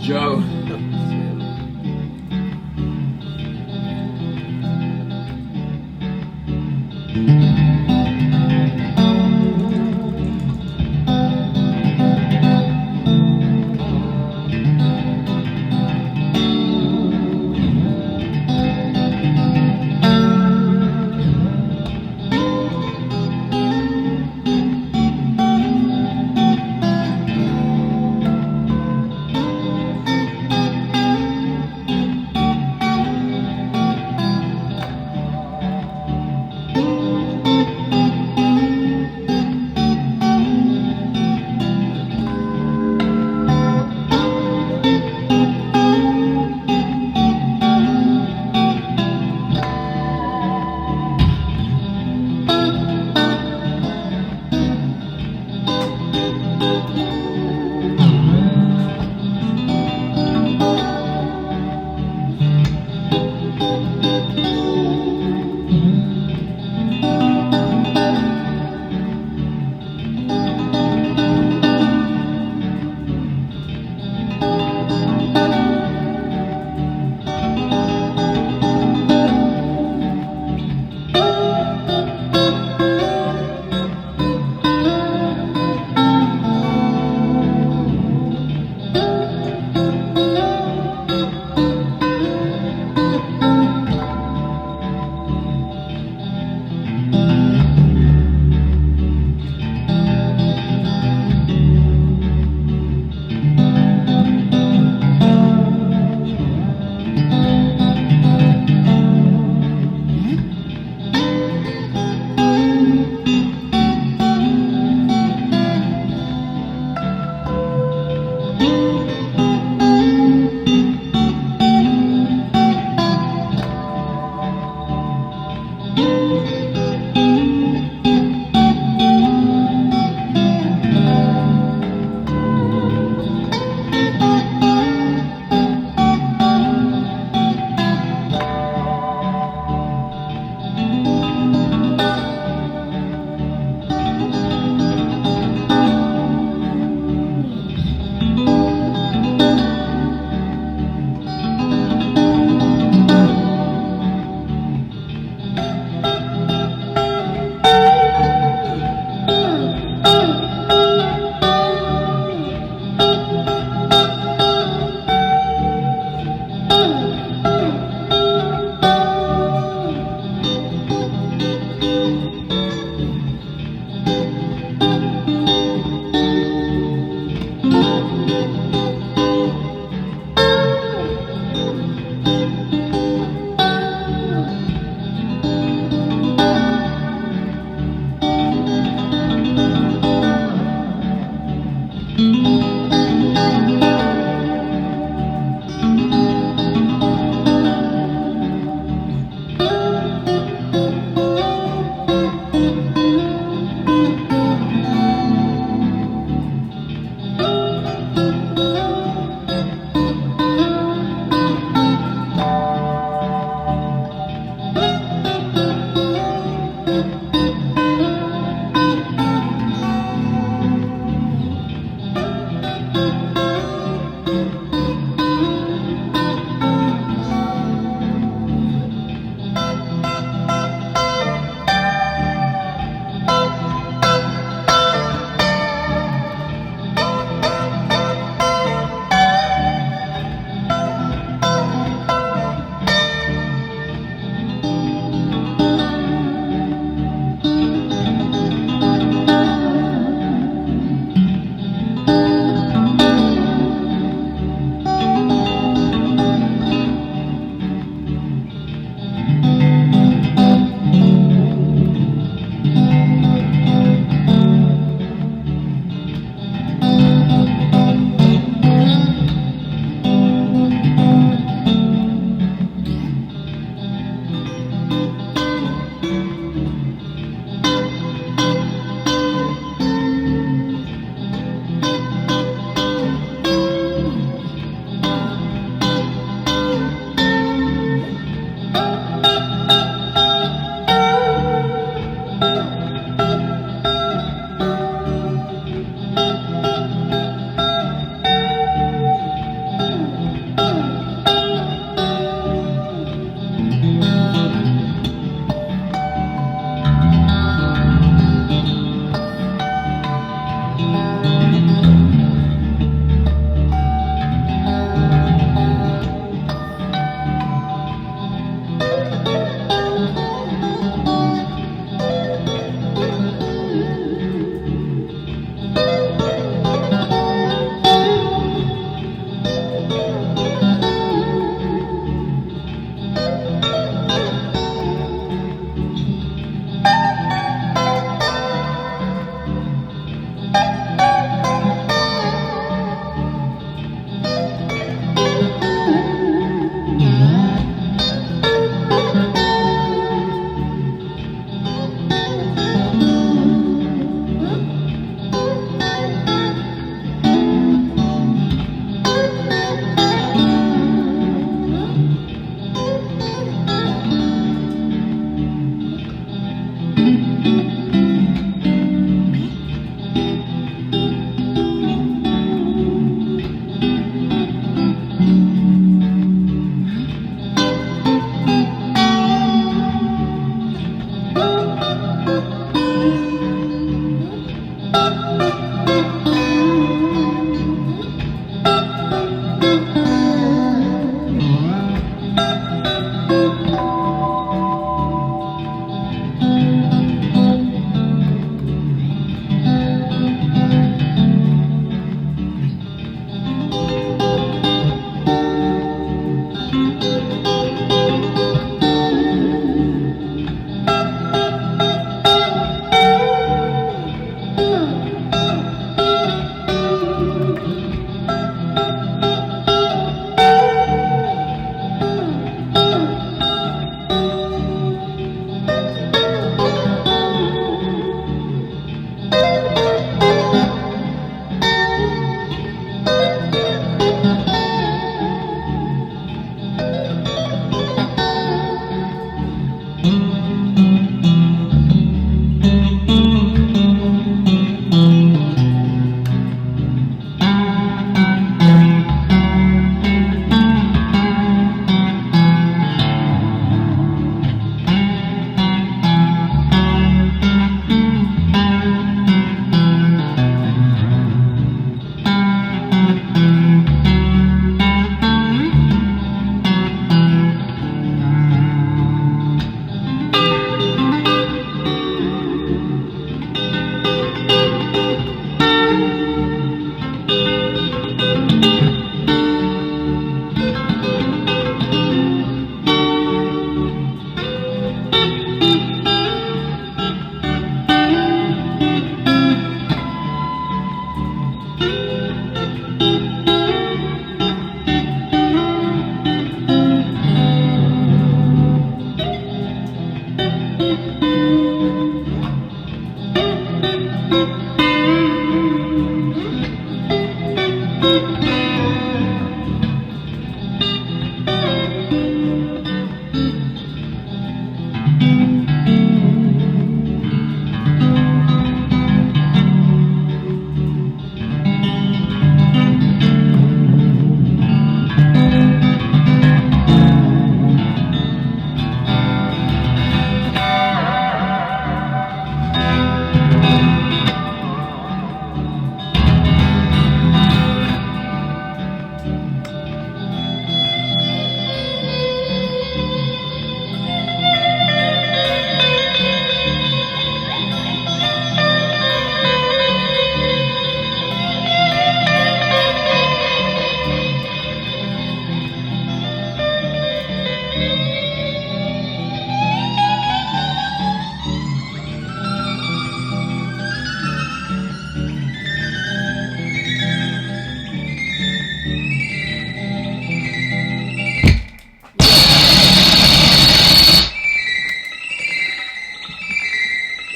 Joe.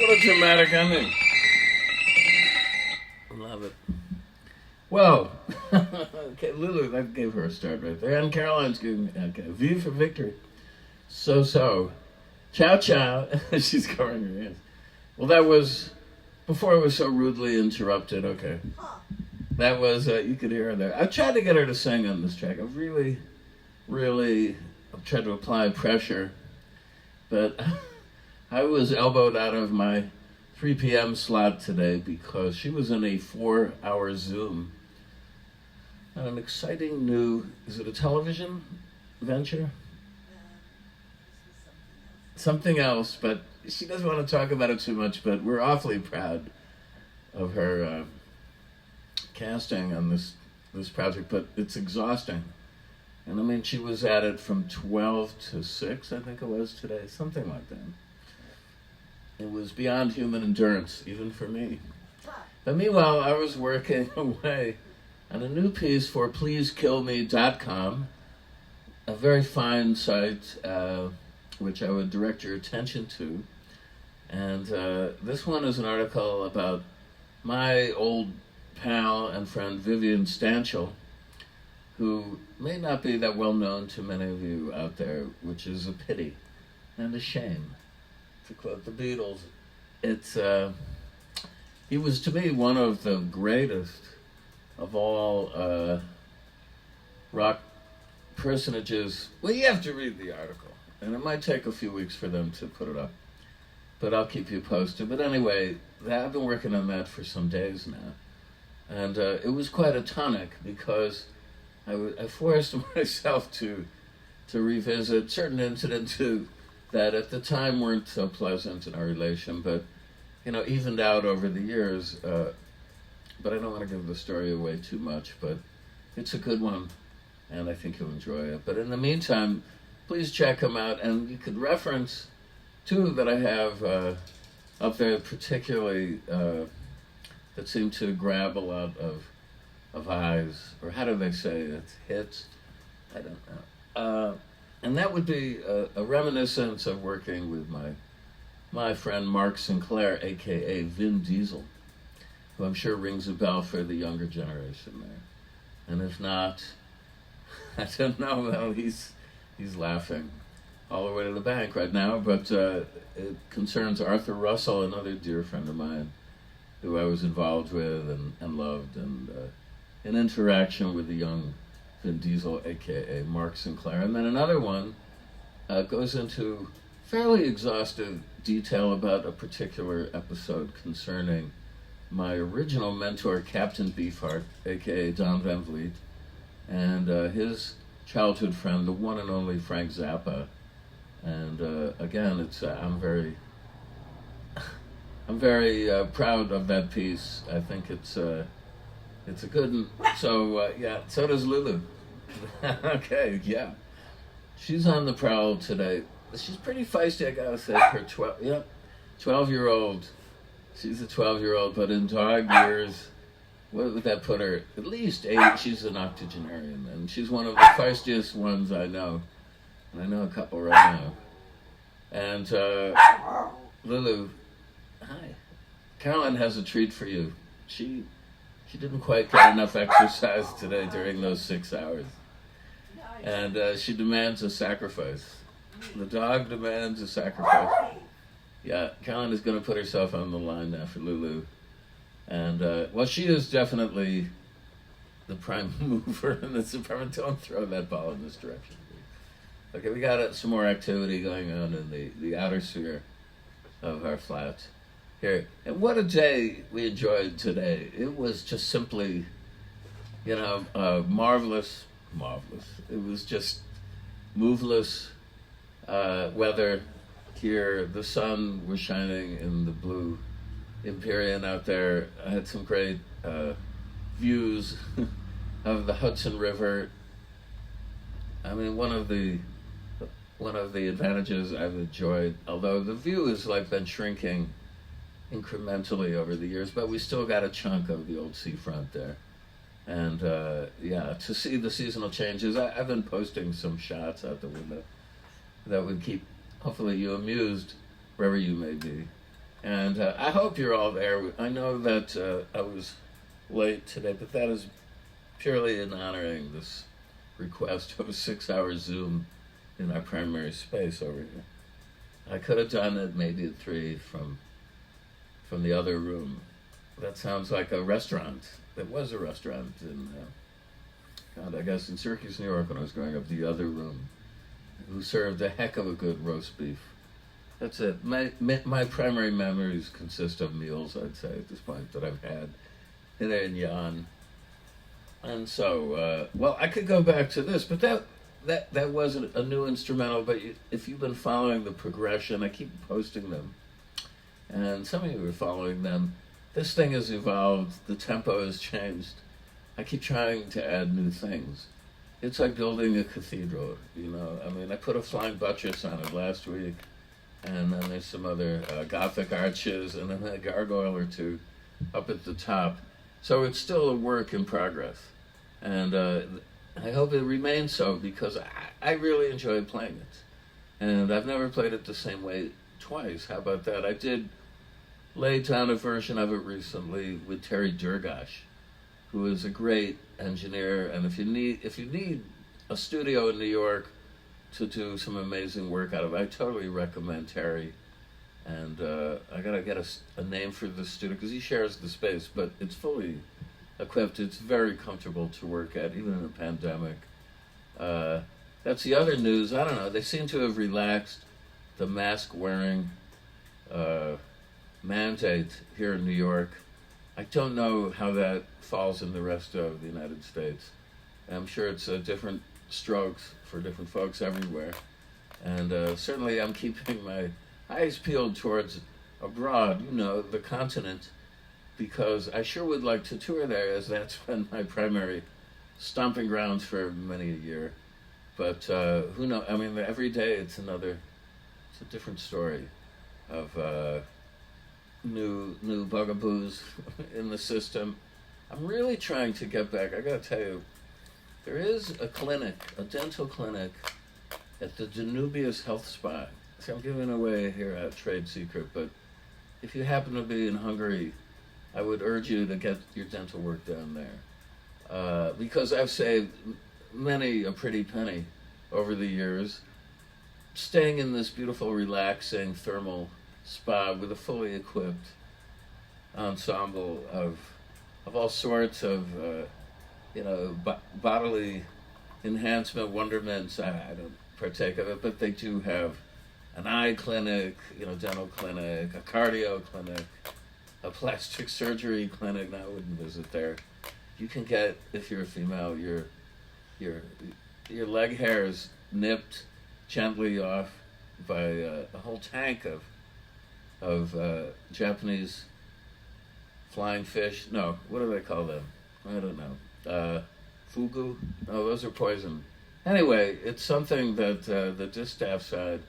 What a dramatic ending. Love it. Well, okay, Lulu, that gave her a start right there. And Caroline's giving, okay, V for victory. So. Ciao, ciao. She's covering her hands. Well, that was, before I was so rudely interrupted, okay. That was, you could hear her there. I tried to get her to sing on this track. I've really tried to apply pressure. But I was elbowed out of my 3 p.m. slot today because she was in a 4-hour Zoom on an exciting new, is it a television venture? Something else, but she doesn't want to talk about it too much, but we're awfully proud of her casting on this project, but it's exhausting. And I mean, she was at it from 12 to 6, I think it was today, something like that. It was beyond human endurance, even for me. But meanwhile, I was working away on a new piece for pleasekillme.com, a very fine site which I would direct your attention to. And this one is an article about my old pal and friend Vivian Stanchel, who may not be that well known to many of you out there, which is a pity and a shame. To quote the Beatles, he was to me one of the greatest of all rock personages. Well, you have to read the article, and it might take a few weeks for them to put it up, but I'll keep you posted. But anyway, I've been working on that for some days now, and it was quite a tonic because I forced myself to revisit certain incidents that at the time weren't so pleasant in our relation, but evened out over the years. But I don't want to give the story away too much, but it's a good one, and I think you'll enjoy it. But in the meantime, please check them out, and you could reference two that I have up there particularly that seem to grab a lot of eyes, or how do they say it? Hits? I don't know. And that would be a reminiscence of working with my friend Mark Sinclair, a.k.a. Vin Diesel, who I'm sure rings a bell for the younger generation there. And if not, I don't know, well, he's laughing all the way to the bank right now, but it concerns Arthur Russell, another dear friend of mine, who I was involved with and loved, and an interaction with the young Vin Diesel, a.k.a. Mark Sinclair. And then another one goes into fairly exhaustive detail about a particular episode concerning my original mentor, Captain Beefheart, a.k.a. Don Van Vliet, and his childhood friend, the one and only Frank Zappa. And again, it's I'm very proud of that piece. I think it's a good one. So yeah, so does Lulu. Okay, yeah. She's on the prowl today. She's pretty feisty, I gotta say. Her 12-year-old. She's a 12-year-old, but in dog years, what would that put her? At least 8. She's an octogenarian, and she's one of the feistiest ones I know. And I know a couple right now. And Lulu, hi. Carolyn has a treat for you. She didn't quite get enough exercise today during those 6 hours. And she demands a sacrifice. The dog demands a sacrifice. Yeah, Carolyn is going to put herself on the line now for Lulu. And, well, she is definitely the prime mover in this apartment. Don't throw that ball in this direction. Okay, we got some more activity going on in the outer sphere of our flat here. And what a day we enjoyed today. It was just simply, marvelous. It was just moveless weather here. The sun was shining in the blue Empyrean out there. I had some great views of the Hudson River. I mean, one of the advantages I've enjoyed, although the view has been shrinking incrementally over the years, but we still got a chunk of the old seafront there. And to see the seasonal changes, I've been posting some shots out the window that would keep, hopefully, you amused wherever you may be. And I hope you're all there. I know that I was late today, but that is purely in honoring this request of a 6-hour Zoom in our primary space over here. I could have done it maybe at 3 from the other room. That sounds like a restaurant. There was a restaurant in, I guess in Syracuse, New York, when I was growing up, the other room, who served a heck of a good roast beef. That's it. My primary memories consist of meals, I'd say, at this point, that I've had in Yan. And so, I could go back to this, but that wasn't a new instrumental, but if you've been following the progression, I keep posting them, and some of you are following them. This thing has evolved, the tempo has changed. I keep trying to add new things. It's like building a cathedral, I mean, I put a flying buttress on it last week, and then there's some other Gothic arches, and then a gargoyle or two up at the top. So it's still a work in progress. And I hope it remains so, because I really enjoyed playing it. And I've never played it the same way twice. How about that? I did lay down a version of it recently with Terry Durgash, who is a great engineer. And if you need a studio in New York to do some amazing work out of, I totally recommend Terry. And I gotta get a name for the studio, because he shares the space, but it's fully equipped. It's very comfortable to work at, even in a pandemic. That's the other news. I don't know. They seem to have relaxed the mask wearing mandate here in New York. I don't know how that falls in the rest of the United States. I'm sure it's different strokes for different folks everywhere. And certainly I'm keeping my eyes peeled towards abroad, the continent, because I sure would like to tour there, as that's been my primary stomping grounds for many a year. But who knows? I mean, every day it's a different story of new bugaboos in the system. I'm really trying to get back. I gotta tell you, there is a dental clinic at the Danubius Health Spa. See, I'm giving away here a trade secret, but if you happen to be in Hungary, I would urge you to get your dental work done there. Because I've saved many a pretty penny over the years, staying in this beautiful, relaxing, thermal spa with a fully equipped ensemble of all sorts of, bodily enhancement wonderments. I don't partake of it, but they do have an eye clinic, dental clinic, a cardio clinic, a plastic surgery clinic. Now I wouldn't visit there. You can get, if you're a female, your leg hairs nipped gently off by a whole tank of Japanese flying fish. No, what do they call them? I don't know. Fugu? No, those are poison. Anyway, it's something that the distaff side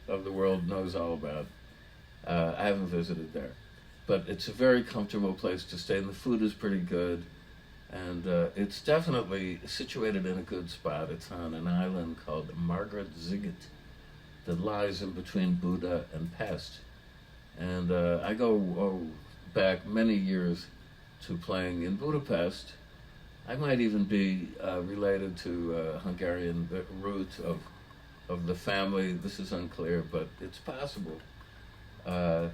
of the world knows all about. I haven't visited there, but it's a very comfortable place to stay, and the food is pretty good, and it's definitely situated in a good spot. It's on an island called Margaret Ziget, that lies in between Buda and Pest. And I go back many years to playing in Budapest. I might even be related to Hungarian root of the family. This is unclear, but it's possible. Uh,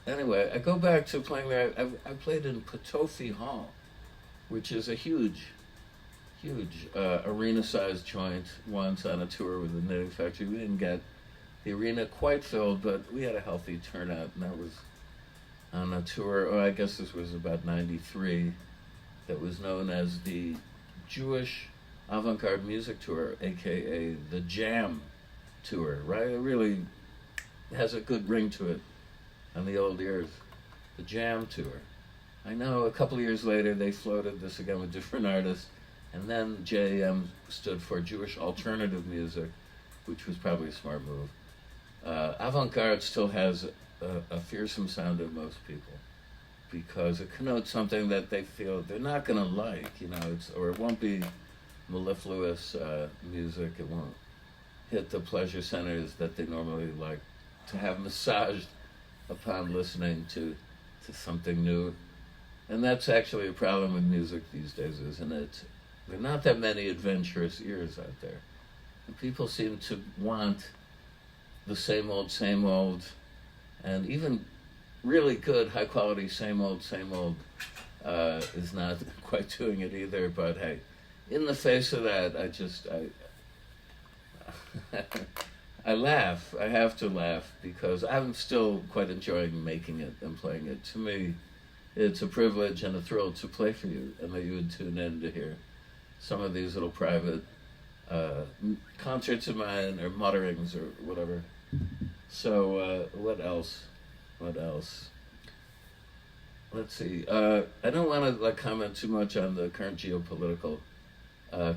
anyway, I go back to playing there. I played in Potofi Hall, which is a huge arena-sized joint once on a tour with the Knitting Factory. We didn't get the arena quite filled, but we had a healthy turnout, and that was on a tour, I guess this was about 93, that was known as the Jewish Avant-Garde Music Tour, aka the Jam Tour, right? It really has a good ring to it on the old ears. The Jam Tour. I know a couple of years later they floated this again with different artists, and then JAM stood for Jewish Alternative Music, which was probably a smart move. Avant-garde still has a fearsome sound in most people because it connotes something that they feel they're not going to like, or it won't be mellifluous music. It won't hit the pleasure centers that they normally like to have massaged upon listening to something new. And that's actually a problem with music these days, isn't it? There are not that many adventurous ears out there. And people seem to want the same old, and even really good, high quality, same old, is not quite doing it either. But hey, in the face of that, I laugh. I have to laugh because I'm still quite enjoying making it and playing it. To me, it's a privilege and a thrill to play for you, and that you would tune in to hear some of these little private concerts of mine, or mutterings, or whatever. So, what else? Let's see. I don't want to comment too much on the current geopolitical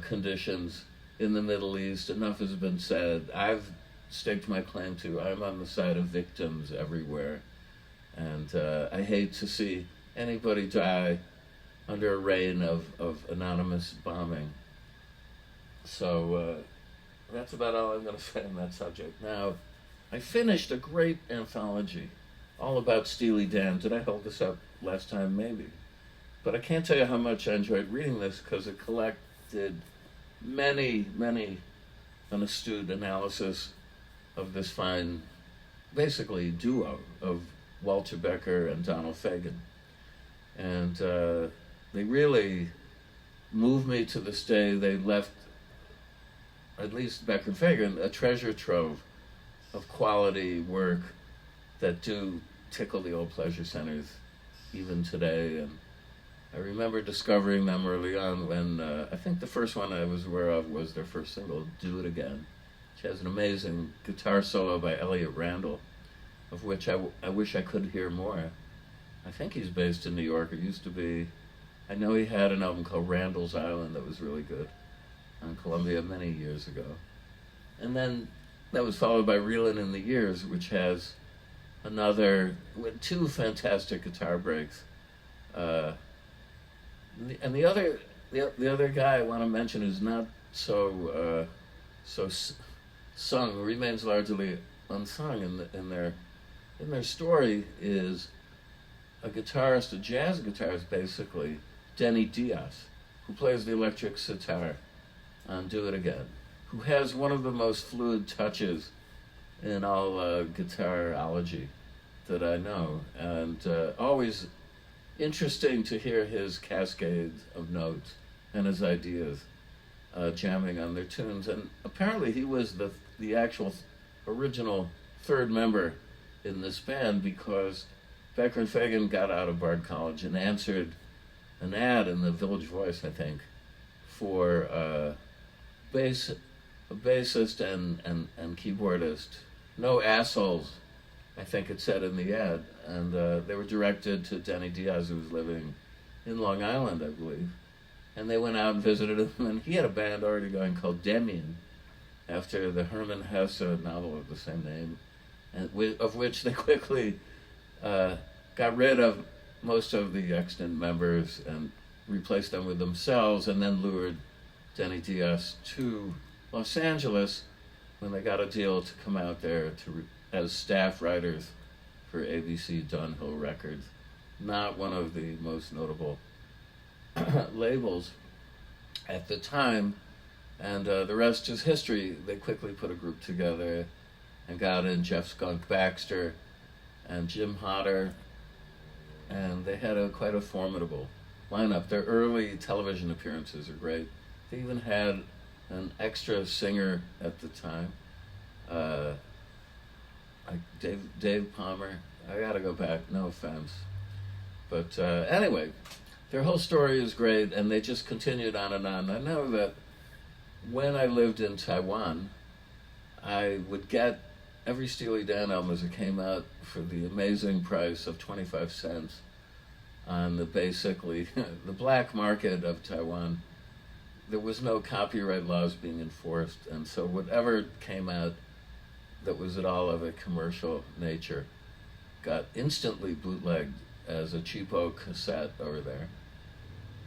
conditions in the Middle East. Enough has been said. I've staked my claim to. I'm on the side of victims everywhere, and I hate to see anybody die under a rain of anonymous bombing. So that's about all I'm going to say on that subject. Now, I finished a great anthology all about Steely Dan. Did I hold this up last time? Maybe. But I can't tell you how much I enjoyed reading this because it collected many an astute analysis of this fine, basically, duo of Walter Becker and Donald Fagen. And they really moved me to this day. They left, at least Becker and Fagen, a treasure trove of quality work that do tickle the old pleasure centers even today. And I remember discovering them early on when I think the first one I was aware of was their first single, Do It Again, which has an amazing guitar solo by Elliot Randall, of which I wish I could hear more. I think he's based in New York, or used to be. I know he had an album called Randall's Island that was really good on Columbia many years ago. And then that was followed by Reelin' in the Years, which has another, with two fantastic guitar breaks. And the other guy I want to mention who's not so sung, remains largely unsung in their story, is a guitarist, a jazz guitarist basically, Denny Diaz, who plays the electric sitar on Do It Again, who has one of the most fluid touches in all guitarology that I know, and always interesting to hear his cascades of notes and his ideas jamming on their tunes. And apparently he was the actual original third member in this band, because Becker and Fagen got out of Bard College and answered an ad in the Village Voice, I think, for a bassist and keyboardist. No assholes, I think it said in the ad. And they were directed to Denny Diaz, who was living in Long Island, I believe. And they went out and visited him, and he had a band already going called Demian, after the Hermann Hesse novel of the same name, and of which they quickly got rid of most of the extant members and replaced them with themselves, and then lured Denny Diaz to Los Angeles, when they got a deal to come out there as staff writers for ABC Dunhill Records. Not one of the most notable labels at the time, and the rest is history. They quickly put a group together and got in Jeff Skunk Baxter and Jim Hodder, and they had quite a formidable lineup. Their early television appearances are great. They even had an extra singer at the time, like Dave Palmer. I gotta go back, no offense. But anyway, their whole story is great, and they just continued on and on. I know that when I lived in Taiwan, I would get every Steely Dan album as it came out for the amazing price of 25 cents on the basically the black market of Taiwan. There was no copyright laws being enforced, and so whatever came out that was at all of a commercial nature got instantly bootlegged as a cheapo cassette over there.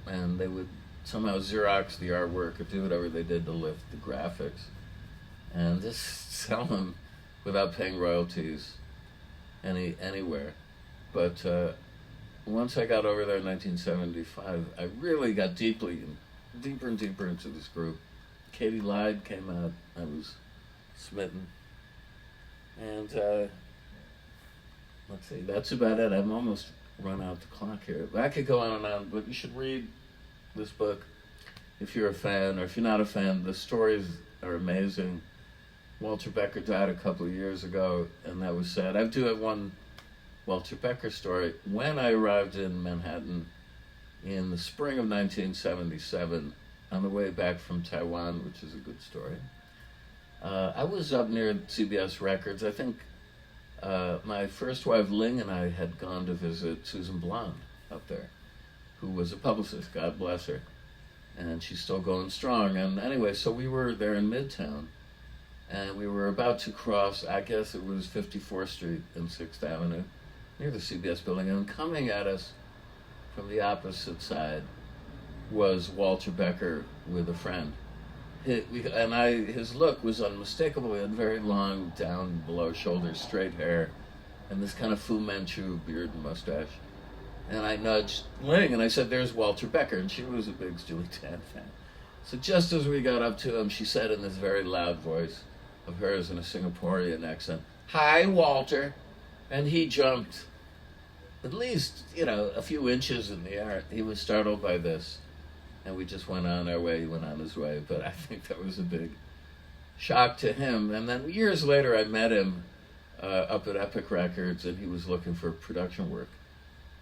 And they would somehow Xerox the artwork or do whatever they did to lift the graphics and just sell them without paying royalties anywhere. But once I got over there in 1975, I really got deeper and deeper into this group. Katie Lyde came out. I was smitten. And let's see, that's about it. I'm almost run out the clock here. I could go on and on, but you should read this book if you're a fan, or if you're not a fan. The stories are amazing. Walter Becker died a couple of years ago, and that was sad. I do have one Walter Becker story. When I arrived in Manhattan in the spring of 1977, on the way back from Taiwan, which is a good story, I was up near CBS Records. I think my first wife, Ling, and I had gone to visit Susan Blond up there, who was a publicist, God bless her. And she's still going strong. And anyway, so we were there in Midtown, and we were about to cross, I guess it was 54th Street and 6th Avenue, near the CBS building. And coming at us from the opposite side was Walter Becker with a friend. His look was unmistakable. He had very long, down below shoulders, straight hair, and this kind of Fu Manchu beard and mustache. And I nudged Ling, and I said, "There's Walter Becker," and she was a big Steely Dan fan. So just as we got up to him, she said in this very loud voice of hers in a Singaporean accent, "Hi, Walter." And he jumped at least, a few inches in the air. He was startled by this. And we just went on our way. He went on his way. But I think that was a big shock to him. And then years later, I met him up at Epic Records, and he was looking for production work.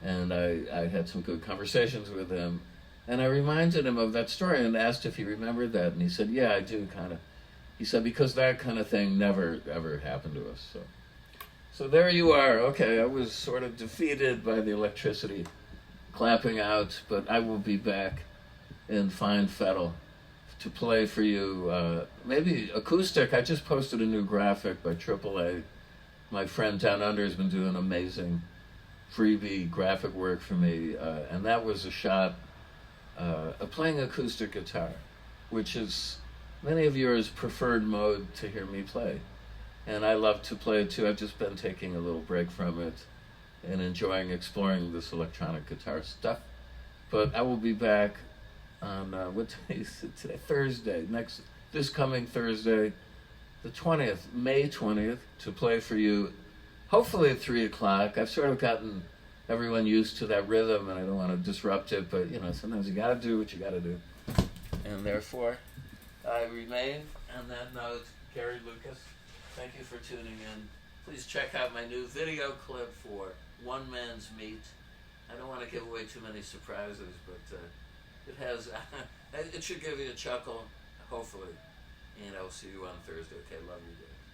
And I had some good conversations with him. And I reminded him of that story and asked if he remembered that. And he said, "Yeah, I do, kind of." He said, "Because that kind of thing never, ever happened to us." So there you are. Okay, I was sort of defeated by the electricity clapping out, but I will be back in fine fettle to play for you, maybe acoustic. I just posted a new graphic by AAA. My friend Down Under has been doing amazing freebie graphic work for me, and that was a shot of playing acoustic guitar, which is many of yours preferred mode to hear me play. And I love to play it too. I've just been taking a little break from it and enjoying exploring this electronic guitar stuff. But I will be back on what day is it today? Thursday. This coming Thursday, the 20th, May 20th, to play for you. Hopefully at 3:00. I've sort of gotten everyone used to that rhythm, and I don't want to disrupt it. But sometimes you got to do what you got to do. And therefore, I remain on that note. Gary Lucas, thank you for tuning in. Please check out my new video clip for One Man's Meat. I don't want to give away too many surprises, but it has, it should give you a chuckle, hopefully. And I'll see you on Thursday. Okay, love you guys.